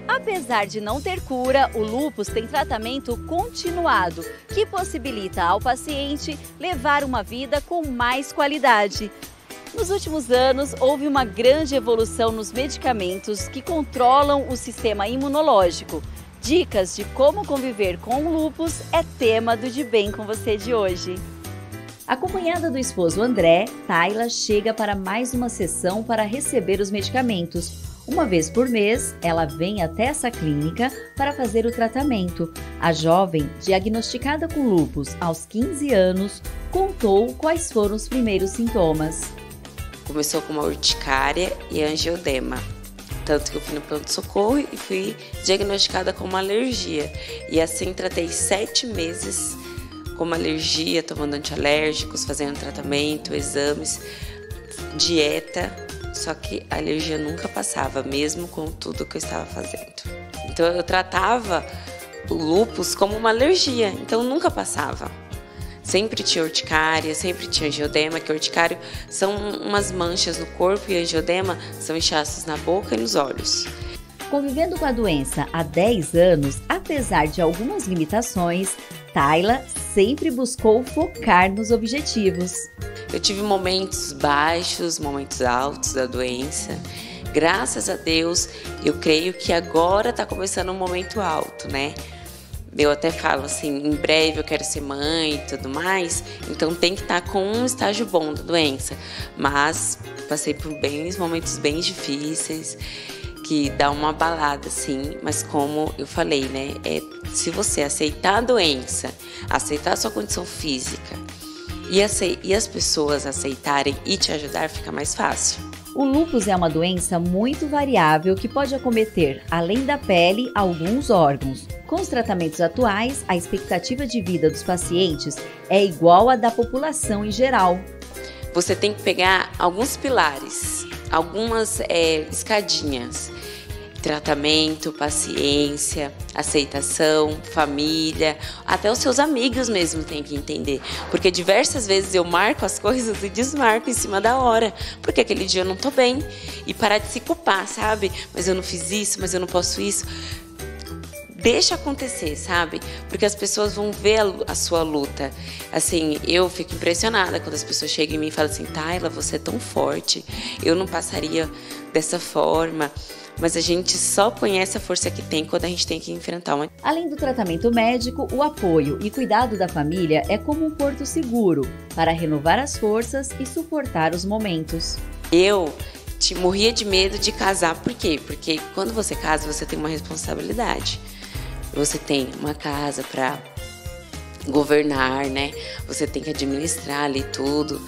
Apesar de não ter cura, o lúpus tem tratamento continuado, que possibilita ao paciente levar uma vida com mais qualidade. Nos últimos anos, houve uma grande evolução nos medicamentos que controlam o sistema imunológico. Dicas de como conviver com o lúpus é tema do De Bem com Você de hoje. Acompanhada do esposo André, Tayla chega para mais uma sessão para receber os medicamentos. Uma vez por mês, ela vem até essa clínica para fazer o tratamento. A jovem, diagnosticada com lúpus aos 15 anos, contou quais foram os primeiros sintomas. Começou com uma urticária e angioedema. Tanto que eu fui no pronto-socorro e fui diagnosticada com uma alergia. E assim tratei 7 meses com uma alergia, tomando antialérgicos, fazendo tratamento, exames, dieta. Só que a alergia nunca passava, mesmo com tudo que eu estava fazendo. Então eu tratava o lúpus como uma alergia, então nunca passava. Sempre tinha urticária, sempre tinha angioedema, que urticária são umas manchas no corpo e angioedema são inchaços na boca e nos olhos. Convivendo com a doença há 10 anos, apesar de algumas limitações, Tayla sempre buscou focar nos objetivos. Eu tive momentos baixos, momentos altos da doença. Graças a Deus, eu creio que agora está começando um momento alto, né? Eu até falo assim, em breve eu quero ser mãe e tudo mais, então tem que estar com um estágio bom da doença. Mas passei por momentos bem difíceis, que dá uma abalada, sim, mas como eu falei, né? Se você aceitar a doença, aceitar a sua condição física e as pessoas aceitarem e te ajudar, fica mais fácil. O lúpus é uma doença muito variável que pode acometer, além da pele, alguns órgãos. Com os tratamentos atuais, a expectativa de vida dos pacientes é igual à da população em geral. Você tem que pegar alguns pilares, algumas escadinhas. Tratamento, paciência, aceitação, família, até os seus amigos mesmo têm que entender. Porque diversas vezes eu marco as coisas e desmarco em cima da hora, porque aquele dia eu não tô bem. E parar de se culpar, sabe? Mas eu não fiz isso, mas eu não posso isso. Deixa acontecer, sabe? Porque as pessoas vão ver a sua luta. Assim, eu fico impressionada quando as pessoas chegam em mim e falam assim: Tayla, você é tão forte, eu não passaria dessa forma. Mas a gente só conhece a força que tem quando a gente tem que enfrentar uma... Além do tratamento médico, o apoio e cuidado da família é como um porto seguro para renovar as forças e suportar os momentos. Eu morria de medo de casar, por quê? Porque quando você casa, você tem uma responsabilidade. Você tem uma casa para governar, né? Você tem que administrar ali tudo.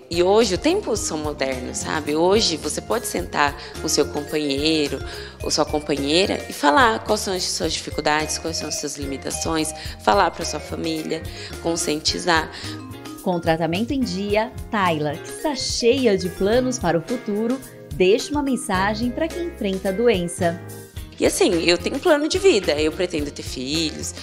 E hoje, os tempos são modernos, sabe? Hoje, você pode sentar com seu companheiro ou sua companheira e falar quais são as suas dificuldades, quais são as suas limitações, falar para sua família, conscientizar. Com o tratamento em dia, Tayla, que está cheia de planos para o futuro, deixa uma mensagem para quem enfrenta a doença. E assim, eu tenho um plano de vida, eu pretendo ter filhos,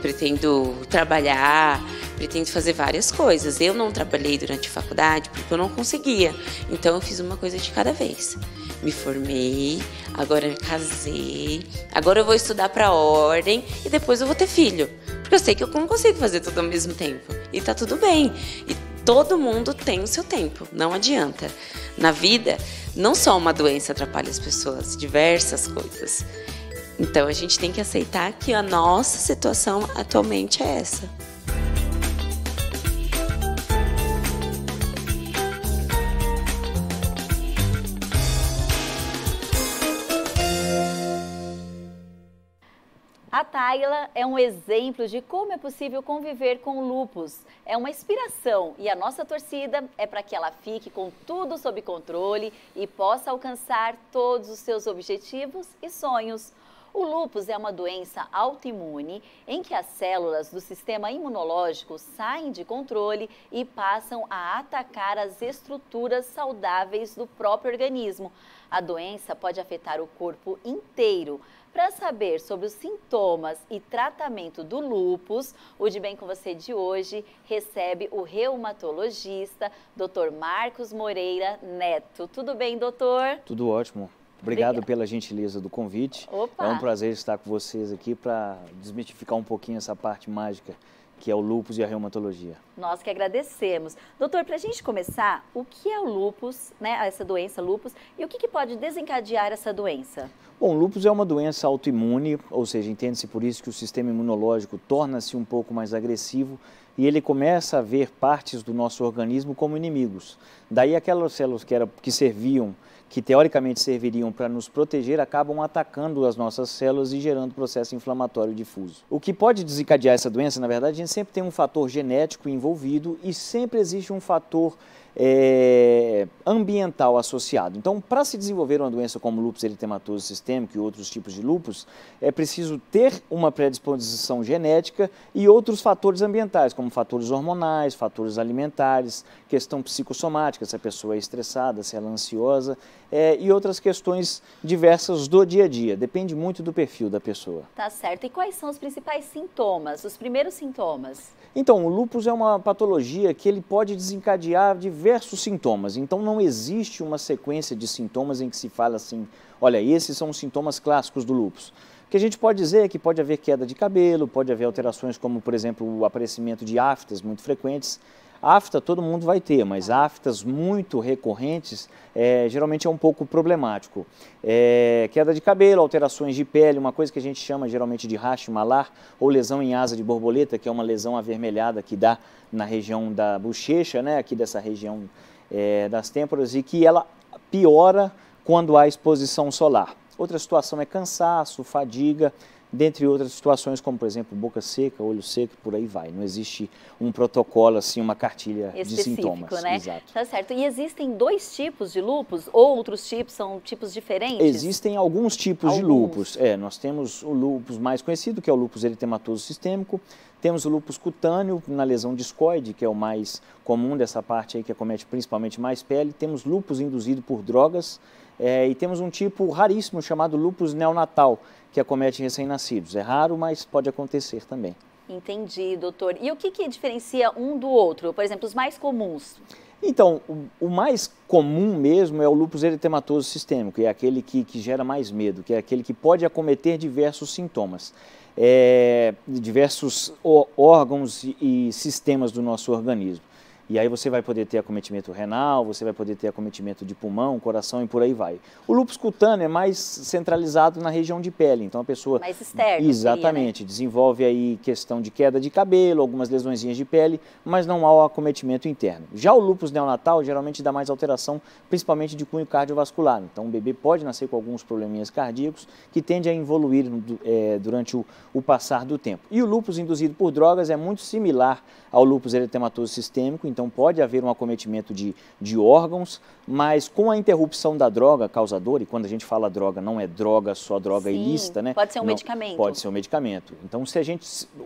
pretendo trabalhar, pretendo fazer várias coisas. Eu não trabalhei durante a faculdade porque eu não conseguia, então eu fiz uma coisa de cada vez. Me formei, agora me casei, agora eu vou estudar para a ordem e depois eu vou ter filho. Porque eu sei que eu não consigo fazer tudo ao mesmo tempo e tá tudo bem. E todo mundo tem o seu tempo, não adianta. Na vida, não só uma doença atrapalha as pessoas, diversas coisas. Então a gente tem que aceitar que a nossa situação atualmente é essa. A Tayla é um exemplo de como é possível conviver com o lúpus. É uma inspiração e a nossa torcida é para que ela fique com tudo sob controle e possa alcançar todos os seus objetivos e sonhos. O lúpus é uma doença autoimune em que as células do sistema imunológico saem de controle e passam a atacar as estruturas saudáveis do próprio organismo. A doença pode afetar o corpo inteiro. Para saber sobre os sintomas e tratamento do lúpus, o De Bem com Você de hoje recebe o reumatologista, Dr. Marcos Moreira Neto. Tudo bem, doutor? Tudo ótimo. Obrigado pela gentileza do convite. Opa. É um prazer estar com vocês aqui para desmistificar um pouquinho essa parte mágica que é o lúpus e a reumatologia. Nós que agradecemos. Doutor, para a gente começar, o que é o lúpus, né, essa doença lúpus, e o que pode desencadear essa doença? Bom, o lúpus é uma doença autoimune, ou seja, entende-se por isso que o sistema imunológico torna-se um pouco mais agressivo e ele começa a ver partes do nosso organismo como inimigos. Daí aquelas células que teoricamente serviriam para nos proteger, acabam atacando as nossas células e gerando processo inflamatório difuso. O que pode desencadear essa doença, na verdade, a gente sempre tem um fator genético envolvido e sempre existe um fator ambiental associado. Então, para se desenvolver uma doença como lúpus eritematoso sistêmico e outros tipos de lúpus, é preciso ter uma predisposição genética e outros fatores ambientais, como fatores hormonais, fatores alimentares, questão psicossomática, se a pessoa é estressada, se ela é ansiosa, e outras questões diversas do dia a dia. Depende muito do perfil da pessoa. Tá certo. E quais são os principais sintomas, os primeiros sintomas? Então, o lúpus é uma patologia que ele pode desencadear diversos sintomas. Então, não existe uma sequência de sintomas em que se fala assim, olha, esses são os sintomas clássicos do lúpus. O que a gente pode dizer é que pode haver queda de cabelo, pode haver alterações como, por exemplo, o aparecimento de aftas muito frequentes. Afta todo mundo vai ter, mas aftas muito recorrentes geralmente é um pouco problemático. Queda de cabelo, alterações de pele, uma coisa que a gente chama geralmente de rash malar ou lesão em asa de borboleta, que é uma lesão avermelhada que dá na região da bochecha, né, aqui dessa região das têmporas, e que ela piora quando há exposição solar. Outra situação é cansaço, fadiga, dentre outras situações, como, por exemplo, boca seca, olho seco, por aí vai. Não existe um protocolo, assim, uma cartilha de sintomas. Né? Exato. Tá certo. E existem dois tipos de lúpus? Ou outros tipos são tipos diferentes? Existem alguns tipos de lúpus. Nós temos o lúpus mais conhecido, que é o lúpus eritematoso sistêmico. Temos o lúpus cutâneo, na lesão discoide, que é o mais comum dessa parte aí, que acomete principalmente mais pele. Temos lúpus induzido por drogas. E temos um tipo raríssimo chamado lúpus neonatal, que acomete recém-nascidos. É raro, mas pode acontecer também. Entendi, doutor. E o que diferencia um do outro? Por exemplo, os mais comuns? Então, o mais comum mesmo é o lúpus eritematoso sistêmico, é aquele que gera mais medo, que é aquele que pode acometer diversos sintomas. Diversos órgãos e sistemas do nosso organismo. E aí você vai poder ter acometimento renal, você vai poder ter acometimento de pulmão, coração e por aí vai. O lúpus cutâneo é mais centralizado na região de pele, então a pessoa... Mais externo. Exatamente, seria, né? Desenvolve aí questão de queda de cabelo, algumas lesõezinhas de pele, mas não há o acometimento interno. Já o lúpus neonatal geralmente dá mais alteração, principalmente de cunho cardiovascular. Então o bebê pode nascer com alguns probleminhas cardíacos que tende a evoluir durante o passar do tempo. E o lúpus induzido por drogas é muito similar ao lúpus eritematoso sistêmico, então pode haver um acometimento de órgãos, mas com a interrupção da droga causadora, e quando a gente fala droga, não é droga só droga ilícita, né? Pode ser um medicamento. Pode ser um medicamento. Então,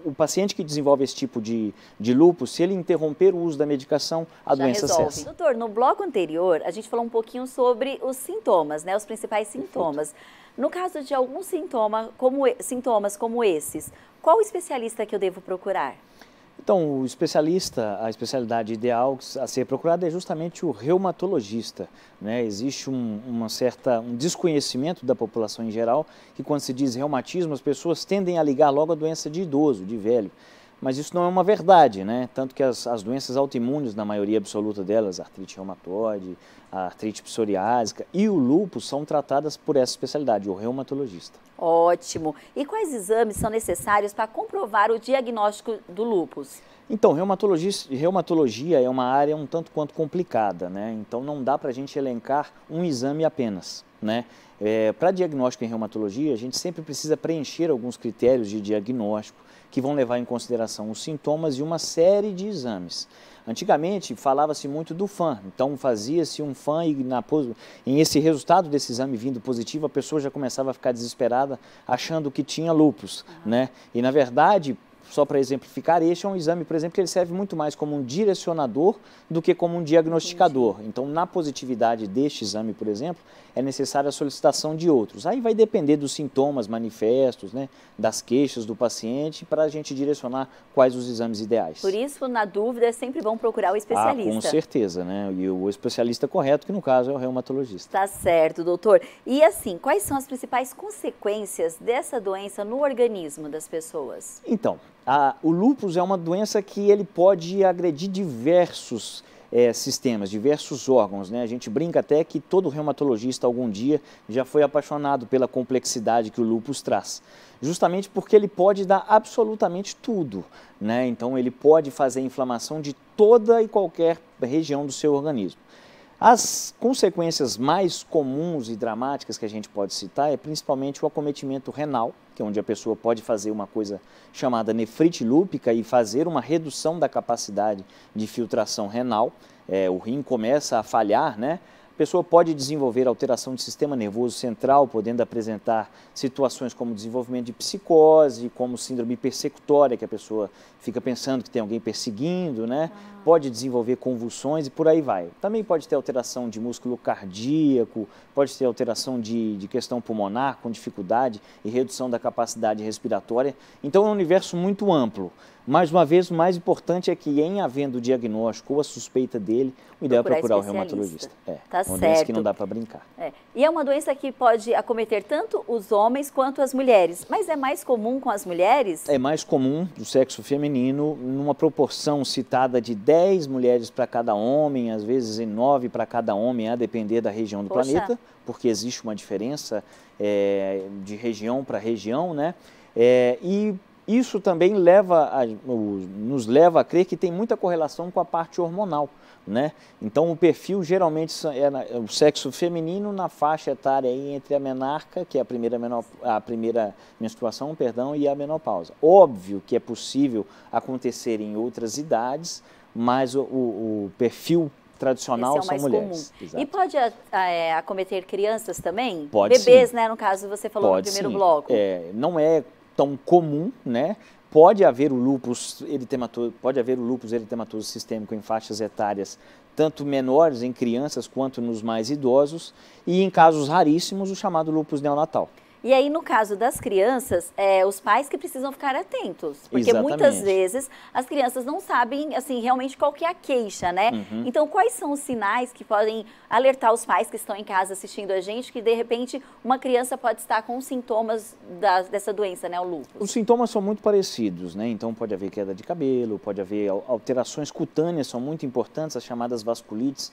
o paciente que desenvolve esse tipo de lúpus, se ele interromper o uso da medicação, a doença cessa. Doutor, no bloco anterior, a gente falou um pouquinho sobre os sintomas, né? Os principais sintomas. Perfeito. No caso de alguns sintomas como esses, qual especialista que eu devo procurar? Então, a especialidade ideal a ser procurada é justamente o reumatologista, né? Existe um desconhecimento da população em geral, que quando se diz reumatismo, as pessoas tendem a ligar logo a doença de idoso, de velho. Mas isso não é uma verdade, né? Tanto que as doenças autoimunes, na maioria absoluta delas, a artrite reumatoide, a artrite psoriásica e o lúpus são tratadas por essa especialidade, o reumatologista. Ótimo. E quais exames são necessários para comprovar o diagnóstico do lúpus? Então, reumatologia é uma área um tanto quanto complicada, né? Então não dá para a gente elencar um exame apenas, né? Para diagnóstico em reumatologia, a gente sempre precisa preencher alguns critérios de diagnóstico que vão levar em consideração os sintomas e uma série de exames. Antigamente falava-se muito do FAM, então fazia-se um FAM e em esse resultado desse exame vindo positivo, a pessoa já começava a ficar desesperada achando que tinha lúpus, né? E na verdade só para exemplificar, este é um exame, por exemplo, que ele serve muito mais como um direcionador do que como um diagnosticador. Então, na positividade deste exame, por exemplo, é necessária a solicitação de outros. Aí vai depender dos sintomas manifestos, né, das queixas do paciente, para a gente direcionar quais os exames ideais. Por isso, na dúvida, é sempre bom procurar o especialista. Com certeza, né? E o especialista correto, que no caso é o reumatologista. Tá certo, doutor. E assim, quais são as principais consequências dessa doença no organismo das pessoas? Então, o lúpus é uma doença que ele pode agredir diversos sistemas, diversos órgãos, né? A gente brinca até que todo reumatologista algum dia já foi apaixonado pela complexidade que o lúpus traz, justamente porque ele pode dar absolutamente tudo, né? Então ele pode fazer inflamação de toda e qualquer região do seu organismo. As consequências mais comuns e dramáticas que a gente pode citar é principalmente o acometimento renal, que é onde a pessoa pode fazer uma coisa chamada nefrite lúpica e fazer uma redução da capacidade de filtração renal. O rim começa a falhar, né? A pessoa pode desenvolver alteração do sistema nervoso central, podendo apresentar situações como desenvolvimento de psicose, como síndrome persecutória, que a pessoa fica pensando que tem alguém perseguindo, né? Pode desenvolver convulsões e por aí vai. Também pode ter alteração de músculo cardíaco, pode ter alteração de questão pulmonar, com dificuldade e redução da capacidade respiratória. Então é um universo muito amplo. Mais uma vez, o mais importante é que, em havendo o diagnóstico ou a suspeita dele, o ideal é procurar o reumatologista. Tá uma doença que não dá para brincar. E é uma doença que pode acometer tanto os homens quanto as mulheres. Mas é mais comum com as mulheres? É mais comum do sexo feminino, numa proporção citada de 10 mulheres para cada homem, às vezes em 9 para cada homem, a depender da região do planeta, porque existe uma diferença de região para região, né? E isso também nos leva a crer que tem muita correlação com a parte hormonal, né? Então o perfil geralmente é o sexo feminino na faixa etária aí entre a menarca, que é a primeira menstruação, e a menopausa. Óbvio que é possível acontecer em outras idades, mas o perfil tradicional são mulheres. E pode acometer crianças também? Pode, bebês, sim. Né? No caso, você falou no primeiro sim. bloco. Não é tão comum, né? Pode haver o lúpus eritematoso sistêmico em faixas etárias tanto menores em crianças quanto nos mais idosos e em casos raríssimos o chamado lúpus neonatal. E aí, no caso das crianças, os pais que precisam ficar atentos. Porque Exatamente. Muitas vezes as crianças não sabem, assim, realmente qual que é a queixa, né? Então, quais são os sinais que podem alertar os pais que estão em casa assistindo a gente, que de repente uma criança pode estar com sintomas dessa doença, né, o lúpus? Os sintomas são muito parecidos, né? Então pode haver queda de cabelo, pode haver alterações cutâneas, são muito importantes, as chamadas vasculites.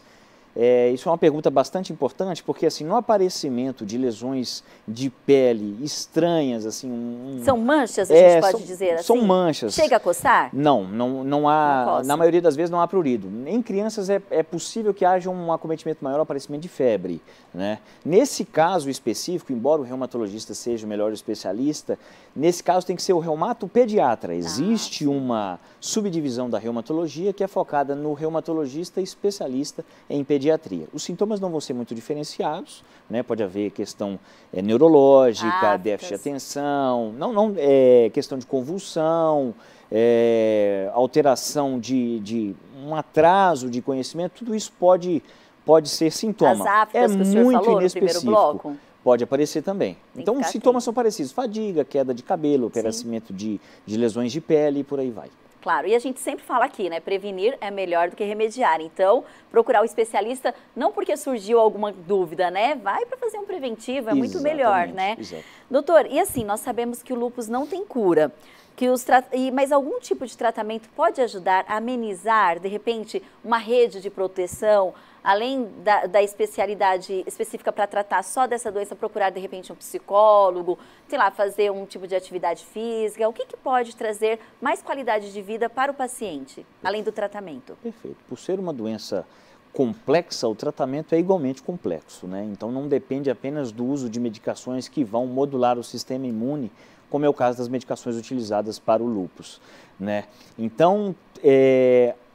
Isso é uma pergunta bastante importante, porque assim, no aparecimento de lesões de pele estranhas, assim... São manchas, a gente pode dizer assim? São manchas. Chega a coçar? Não há, na maioria das vezes não há prurido. Em crianças é possível que haja um acometimento maior, aparecimento de febre, né? Nesse caso específico, embora o reumatologista seja o melhor especialista, nesse caso tem que ser o reumatopediatra. Existe uma subdivisão da reumatologia que é focada no reumatologista especialista em pediatria. Os sintomas não vão ser muito diferenciados, né? Pode haver questão neurológica, déficit de atenção, questão de convulsão, alteração de um atraso de conhecimento, tudo isso pode ser sintoma. As aftas que o senhor muito falou inespecífico. No primeiro bloco? Pode aparecer também. Então, os sintomas são parecidos: fadiga, queda de cabelo, aparecimento de lesões de pele e por aí vai. Claro, e a gente sempre fala aqui, né? Prevenir é melhor do que remediar. Então, procurar o especialista, não porque surgiu alguma dúvida, né? Vai para fazer um preventivo, é muito melhor, né? Exato. Doutor, e assim, nós sabemos que o lúpus não tem cura, mas algum tipo de tratamento pode ajudar a amenizar, de repente, uma rede de proteção, além da especialidade específica para tratar só dessa doença, procurar de repente um psicólogo, sei lá, fazer um tipo de atividade física, o que pode trazer mais qualidade de vida para o paciente, além do tratamento? Perfeito. Por ser uma doença complexa, o tratamento é igualmente complexo, né? Então não depende apenas do uso de medicações que vão modular o sistema imune, como é o caso das medicações utilizadas para o lúpus, né? Então,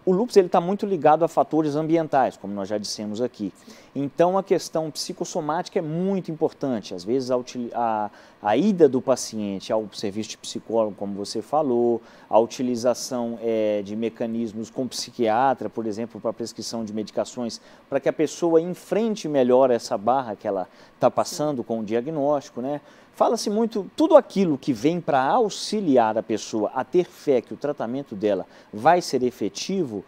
O lúpus está muito ligado a fatores ambientais, como nós já dissemos aqui. Então, a questão psicossomática é muito importante. Às vezes, a ida do paciente ao serviço de psicólogo, como você falou, a utilização de mecanismos com psiquiatra, por exemplo, para prescrição de medicações, para que a pessoa enfrente melhor essa barra que ela está passando com o diagnóstico, né? Fala-se muito, tudo aquilo que vem para auxiliar a pessoa a ter fé que o tratamento dela vai ser efetivo,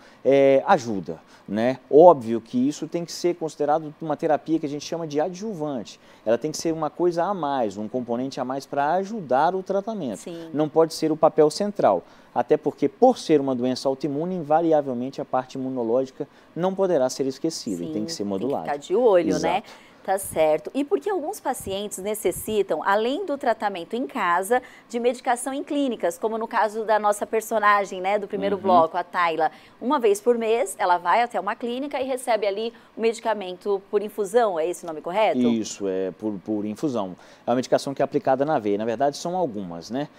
ajuda, né? Óbvio que isso tem que ser considerado uma terapia que a gente chama de adjuvante. Ela tem que ser uma coisa a mais, um componente a mais para ajudar o tratamento. Sim. Não pode ser o papel central, até porque por ser uma doença autoimune, invariavelmente a parte imunológica não poderá ser esquecida. Sim, e tem que ser modulada. Tem que ficar de olho, exato, né? Tá certo. E porque alguns pacientes necessitam, além do tratamento em casa, de medicação em clínicas, como no caso da nossa personagem, né, do primeiro bloco, a Tayla. Uma vez por mês, ela vai até uma clínica e recebe ali o medicamento por infusão, é esse o nome correto? Isso, é por infusão. É uma medicação que é aplicada na veia. Na verdade, são algumas, né?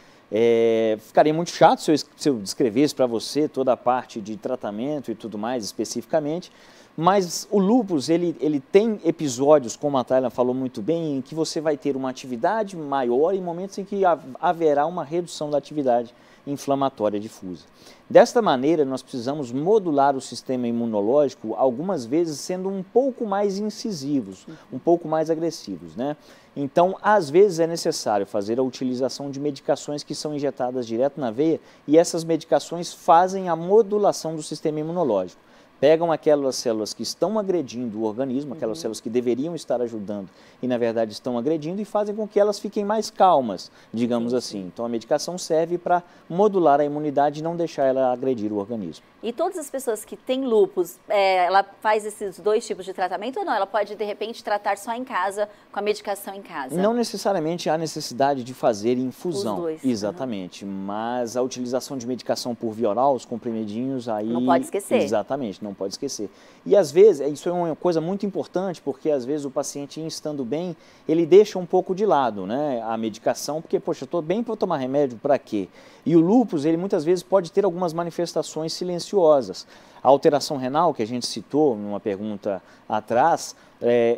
Ficaria muito chato se eu descrevesse para você toda a parte de tratamento e tudo mais especificamente, mas o lúpus, ele tem episódios, como a Tayla falou muito bem, em que você vai ter uma atividade maior e momentos em que haverá uma redução da atividade inflamatória difusa. Desta maneira, nós precisamos modular o sistema imunológico, algumas vezes sendo um pouco mais incisivos, um pouco mais agressivos, né? Então, às vezes é necessário fazer a utilização de medicações que são injetadas direto na veia e essas medicações fazem a modulação do sistema imunológico. Pegam aquelas células que estão agredindo o organismo, aquelas células que deveriam estar ajudando e, na verdade, estão agredindo e fazem com que elas fiquem mais calmas, digamos assim. Então, a medicação serve para modular a imunidade e não deixar ela agredir o organismo. E todas as pessoas que têm lúpus, ela faz esses dois tipos de tratamento ou não? Ela pode, de repente, tratar só em casa, com a medicação em casa? Não necessariamente há necessidade de fazer infusão. Os dois. Exatamente. Mas a utilização de medicação por via oral, os comprimidinhos, aí... Não pode esquecer. Exatamente, não pode esquecer. E às vezes, isso é uma coisa muito importante, porque às vezes o paciente, estando bem, ele deixa um pouco de lado, né, a medicação, porque, poxa, eu estou bem para tomar remédio, para quê? E o lúpus, ele muitas vezes pode ter algumas manifestações silenciosas. A alteração renal, que a gente citou numa pergunta atrás,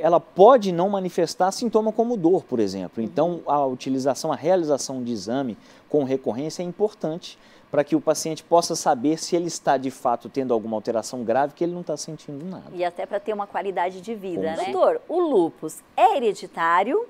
ela pode não manifestar sintoma como dor, por exemplo. Então, a realização de exame com recorrência é importante para que o paciente possa saber se ele está, de fato, tendo alguma alteração grave que ele não está sentindo nada. E até para ter uma qualidade de vida, né? Doutor, o lúpus é hereditário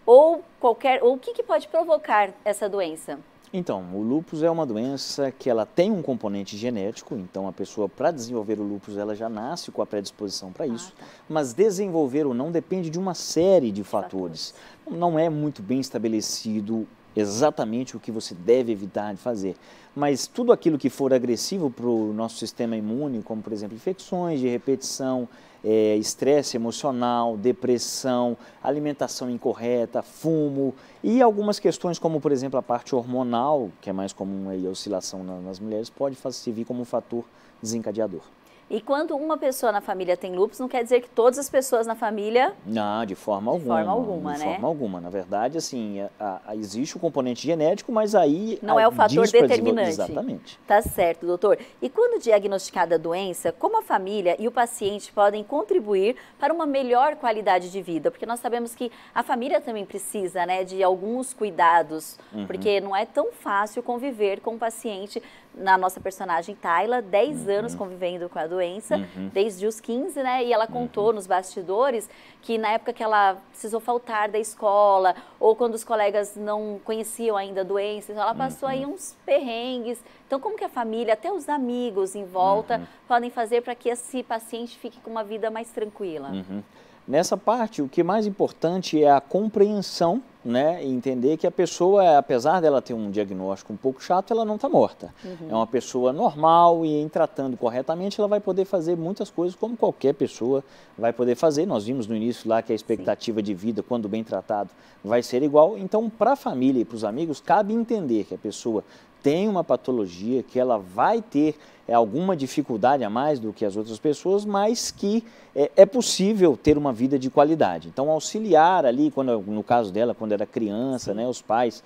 ou o que pode provocar essa doença? Então, o lúpus é uma doença que ela tem um componente genético, então a pessoa, para desenvolver o lúpus, ela já nasce com a predisposição para isso, mas desenvolver ou não depende de uma série de fatores. Não é muito bem estabelecido exatamente o que você deve evitar de fazer, mas tudo aquilo que for agressivo para o nosso sistema imune, como por exemplo infecções de repetição, estresse emocional, depressão, alimentação incorreta, fumo e algumas questões como por exemplo a parte hormonal, que é mais comum aí a oscilação nas mulheres, pode servir como um fator desencadeador. E quando uma pessoa na família tem lúpus, não quer dizer que todas as pessoas na família... Não, de forma alguma. De forma alguma, né? De forma alguma. Na verdade, assim, existe o componente genético, mas aí... Não é o fator determinante. Exatamente. Tá certo, doutor. E quando diagnosticada a doença, como a família e o paciente podem contribuir para uma melhor qualidade de vida? Porque nós sabemos que a família também precisa, né, de alguns cuidados, porque não é tão fácil conviver com o paciente. Na nossa personagem Tayla, 10 anos convivendo com a doença, desde os 15, né? E ela contou nos bastidores que na época que ela precisou faltar da escola, ou quando os colegas não conheciam ainda a doença, então ela passou aí uns perrengues. Então, como que a família, até os amigos em volta, podem fazer para que esse paciente fique com uma vida mais tranquila? Nessa parte, o que é mais importante é a compreensão, né, e entender que a pessoa, apesar dela ter um diagnóstico um pouco chato, ela não está morta. É uma pessoa normal e em tratando corretamente, ela vai poder fazer muitas coisas como qualquer pessoa vai poder fazer. Nós vimos no início lá que a expectativa de vida, quando bem tratado, vai ser igual. Então, para a família e para os amigos, cabe entender que a pessoa tem uma patologia, que ela vai ter alguma dificuldade a mais do que as outras pessoas, mas que é possível ter uma vida de qualidade. Então, auxiliar ali, no caso dela, quando era criança, né, os pais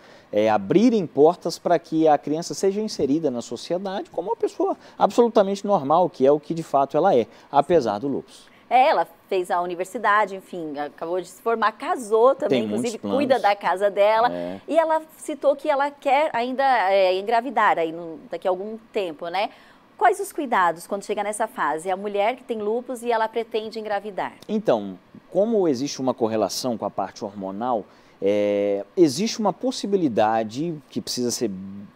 abrirem portas para que a criança seja inserida na sociedade como uma pessoa absolutamente normal, que é o que de fato ela é, apesar do lúpus. Ela fez a universidade, enfim, acabou de se formar, casou também, inclusive cuida da casa dela. E ela citou que ela quer ainda engravidar aí daqui a algum tempo, né? Quais os cuidados quando chega nessa fase? A mulher que tem lúpus e ela pretende engravidar. Então, como existe uma correlação com a parte hormonal, existe uma possibilidade que precisa ser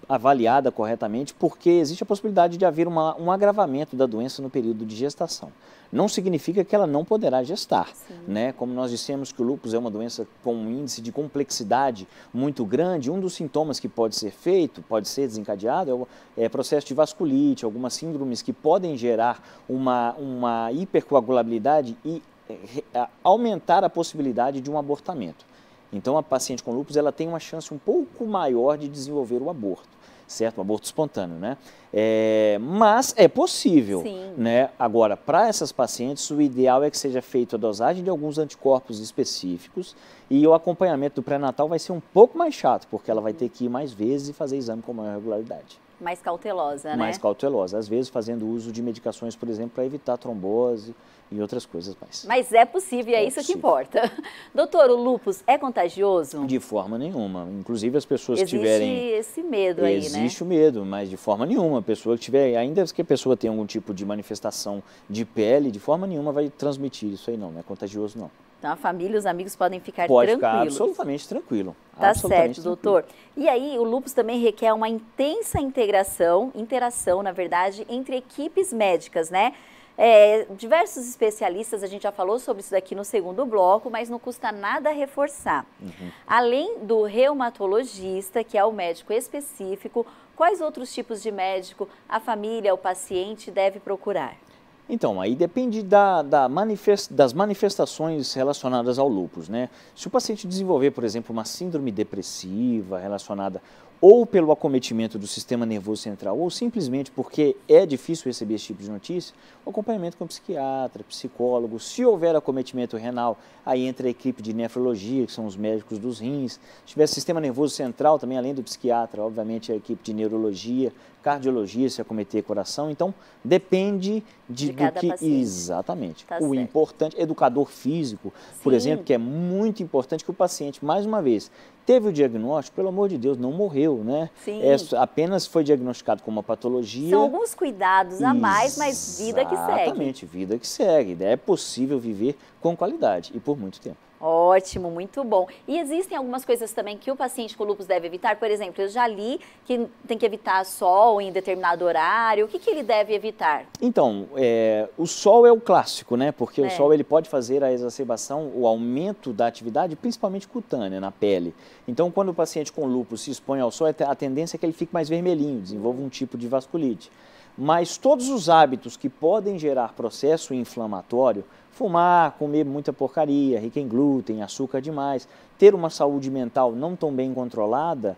avaliada corretamente, porque existe a possibilidade de haver um agravamento da doença no período de gestação. Não significa que ela não poderá gestar, né? Como nós dissemos que o lúpus é uma doença com um índice de complexidade muito grande, um dos sintomas que pode ser feito, pode ser desencadeado, é processo de vasculite, algumas síndromes que podem gerar uma hipercoagulabilidade e aumentar a possibilidade de um abortamento. Então, a paciente com lúpus, ela tem uma chance um pouco maior de desenvolver o aborto, certo? O aborto espontâneo, né? Mas é possível, né? Agora, para essas pacientes, o ideal é que seja feita a dosagem de alguns anticorpos específicos e o acompanhamento do pré-natal vai ser um pouco mais chato, porque ela vai ter que ir mais vezes e fazer exame com maior regularidade. Mais cautelosa, né? Mais cautelosa, às vezes fazendo uso de medicações, por exemplo, para evitar trombose e outras coisas mais. Mas é possível e é isso possível. Que importa. Doutor, o lúpus é contagioso? De forma nenhuma. Inclusive as pessoas que tiverem... Existe esse medo aí, né? Existe o medo, mas de forma nenhuma. A pessoa que tiver, ainda que a pessoa tenha algum tipo de manifestação de pele, de forma nenhuma vai transmitir isso aí não é contagioso não. Então a família e os amigos podem ficar tranquilos. tranquilos. Pode ficar absolutamente tranquilo. Tá certo, doutor. E aí, o lúpus também requer uma intensa interação, na verdade, entre equipes médicas, né? Diversos especialistas, a gente já falou sobre isso daqui no segundo bloco, mas não custa nada reforçar. Além do reumatologista, que é o médico específico, quais outros tipos de médico a família, o paciente deve procurar? Então, aí depende das manifestações relacionadas ao lúpus, né? Se o paciente desenvolver, por exemplo, uma síndrome depressiva relacionada ou pelo acometimento do sistema nervoso central, ou simplesmente porque é difícil receber esse tipo de notícia, o acompanhamento com psiquiatra, psicólogo. Se houver acometimento renal, aí entra a equipe de nefrologia, que são os médicos dos rins. Se tiver sistema nervoso central, também além do psiquiatra, obviamente a equipe de neurologia, cardiologia, se acometer coração. Então, depende de cada paciente. Exatamente. O importante, educador físico, por exemplo, que é muito importante que o paciente, mais uma vez, teve o diagnóstico, pelo amor de Deus, não morreu, né? Apenas foi diagnosticado com uma patologia. São alguns cuidados a mais, mas vida que segue. Exatamente, vida que segue. É possível viver com qualidade e por muito tempo. Ótimo, muito bom. E existem algumas coisas também que o paciente com lúpus deve evitar? Por exemplo, eu já li que tem que evitar sol em determinado horário. O que ele deve evitar? Então, o sol é o clássico, né? Porque o sol ele pode fazer a exacerbação, o aumento da atividade, principalmente cutânea, na pele. Então, quando o paciente com lúpus se expõe ao sol, a tendência é que ele fique mais vermelhinho, desenvolva um tipo de vasculite. Mas todos os hábitos que podem gerar processo inflamatório, fumar, comer muita porcaria, rica em glúten, açúcar demais, ter uma saúde mental não tão bem controlada,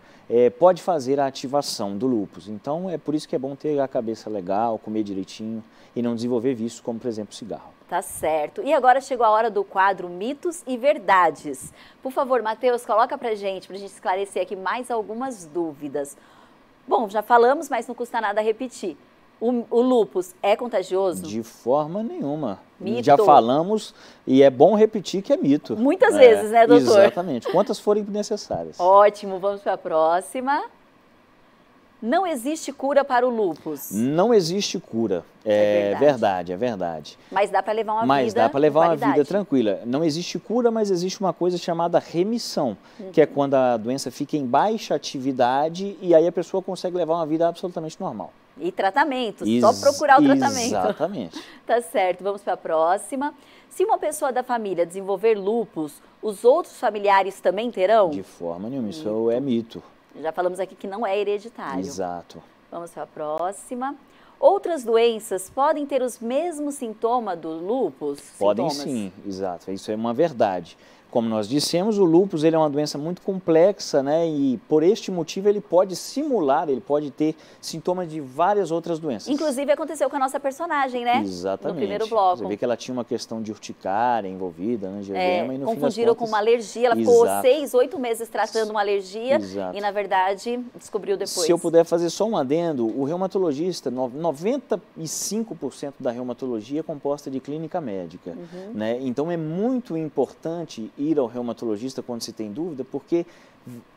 pode fazer a ativação do lúpus. Então, é por isso que é bom ter a cabeça legal, comer direitinho e não desenvolver vícios como, por exemplo, cigarro. Tá certo. E agora chegou a hora do quadro Mitos e Verdades. Por favor, Matheus, coloca pra gente esclarecer aqui mais algumas dúvidas. Bom, já falamos, mas não custa nada repetir. O lúpus é contagioso? De forma nenhuma. Mito. Já falamos e é bom repetir que é mito. Muitas vezes, né, doutor? Exatamente. Quantas forem necessárias. Ótimo, vamos para a próxima. Não existe cura para o lúpus? Não existe cura. É verdade. Mas dá para levar uma vida Mas dá para levar uma vida tranquila. Não existe cura, mas existe uma coisa chamada remissão, que é quando a doença fica em baixa atividade e aí a pessoa consegue levar uma vida absolutamente normal. E tratamento, só procurar o tratamento. Exatamente. Tá certo, vamos para a próxima. Se uma pessoa da família desenvolver lúpus, os outros familiares também terão? De forma nenhuma, isso é mito. Já falamos aqui que não é hereditário. Exato. Vamos para a próxima. Outras doenças podem ter os mesmos sintomas do lúpus? Podem sim, exato. Isso é uma verdade. Como nós dissemos, o lúpus ele é uma doença muito complexa, né? E por este motivo ele pode simular, ele pode ter sintomas de várias outras doenças. Inclusive aconteceu com a nossa personagem, né? Exatamente. No primeiro bloco. Você vê que ela tinha uma questão de urticária envolvida, né? Gerbema, e no confundiram fim das contas, com uma alergia. Ela ficou exato, 6, 8 meses tratando uma alergia exato, e na verdade descobriu depois. Se eu puder fazer só um adendo, o reumatologista, 95% da reumatologia é composta de clínica médica, né? Então é muito importante ir ao reumatologista quando se tem dúvida, porque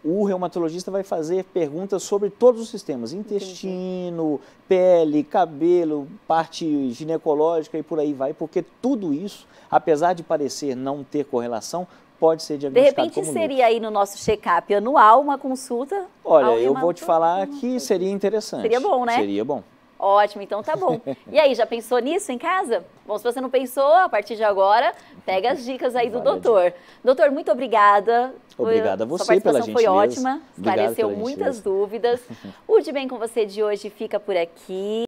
o reumatologista vai fazer perguntas sobre todos os sistemas, intestino, pele, cabelo, parte ginecológica e por aí vai, porque tudo isso, apesar de parecer não ter correlação, pode ser diagnosticado como lúpus. De repente seria aí no nosso check-up anual uma consulta? Olha, eu vou te falar que seria interessante. Seria bom, né? Seria bom. Ótimo, então tá bom. E aí, já pensou nisso em casa? Bom, se você não pensou, a partir de agora, pega as dicas aí do doutor. Doutor, muito obrigada. Obrigada a você pela gentileza. Sua participação foi ótima, Obrigado esclareceu muitas dúvidas. O De Bem com Você de hoje fica por aqui.